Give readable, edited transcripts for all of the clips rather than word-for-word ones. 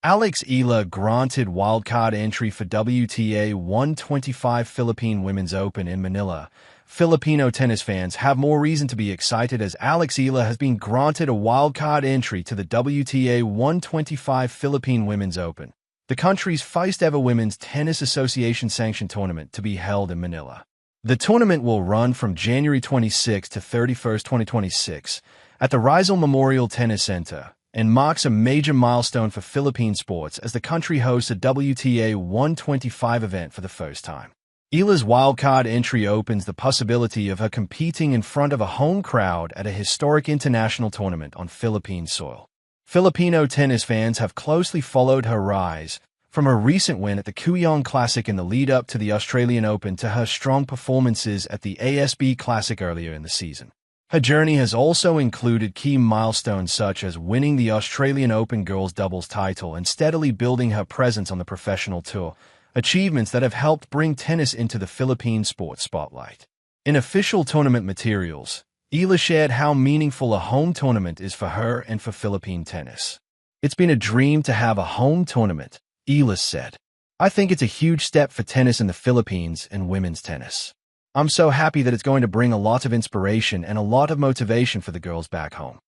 Eala granted wildcard entry for WTA 125 Philippine Women's Open in Manila. Filipino tennis fans have more reason to be excited as Eala has been granted a wildcard entry to the WTA 125 Philippine Women's Open, the country's first-ever Women's Tennis Association-sanctioned tournament to be held in Manila. The tournament will run from January 26 to 31, 2026, at the Rizal Memorial Tennis Center, and marks a major milestone for Philippine sports as the country hosts a WTA 125 event for the first time. Eala's wildcard entry opens the possibility of her competing in front of a home crowd at a historic international tournament on Philippine soil. Filipino tennis fans have closely followed her rise, from her recent win at the Kuyong Classic in the lead-up to the Australian Open to her strong performances at the ASB Classic earlier in the season. Her journey has also included key milestones such as winning the Australian Open girls doubles title and steadily building her presence on the professional tour, achievements that have helped bring tennis into the Philippine sports spotlight. In official tournament materials, Eala shared how meaningful a home tournament is for her and for Philippine tennis. "It's been a dream to have a home tournament," Eala said. "I think it's a huge step for tennis in the Philippines and women's tennis. I'm so happy that it's going to bring a lot of inspiration and a lot of motivation for the girls back home."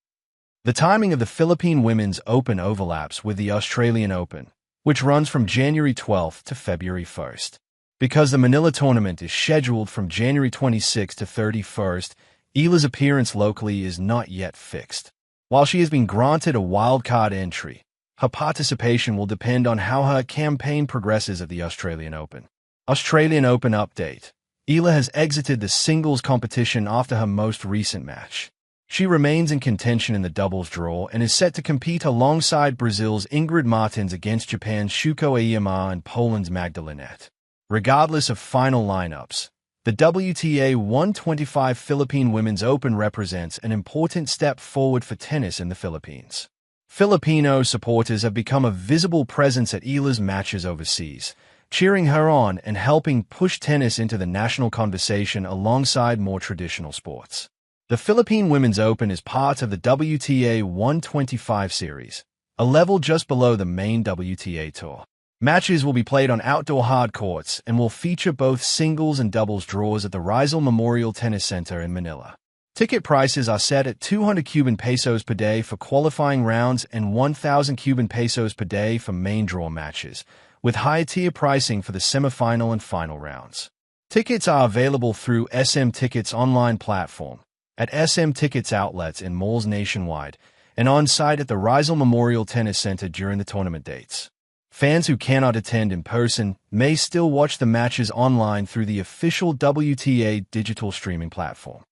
The timing of the Philippine Women's Open overlaps with the Australian Open, which runs from January 12th to February 1st. Because the Manila tournament is scheduled from January 26th to 31st, Eala's appearance locally is not yet fixed. While she has been granted a wildcard entry, her participation will depend on how her campaign progresses at the Australian Open. Australian Open update. Eala has exited the singles competition after her most recent match. She remains in contention in the doubles draw and is set to compete alongside Brazil's Ingrid Martins against Japan's Shuko Aoyama and Poland's Magdalenette. Regardless of final lineups, the WTA 125 Philippine Women's Open represents an important step forward for tennis in the Philippines. Filipino supporters have become a visible presence at Eala's matches overseas, cheering her on and helping push tennis into the national conversation alongside more traditional sports. The Philippine Women's Open is part of the WTA 125 series, a level just below the main WTA tour. Matches will be played on outdoor hard courts and will feature both singles and doubles draws at the Rizal Memorial Tennis Center in Manila. Ticket prices are set at 200 Cuban pesos per day for qualifying rounds and 1,000 Cuban pesos per day for main draw matches, with higher-tier pricing for the semifinal and final rounds. Tickets are available through SM Tickets online platform, at SM Tickets outlets in malls nationwide, and on-site at the Rizal Memorial Tennis Center during the tournament dates. Fans who cannot attend in person may still watch the matches online through the official WTA digital streaming platform.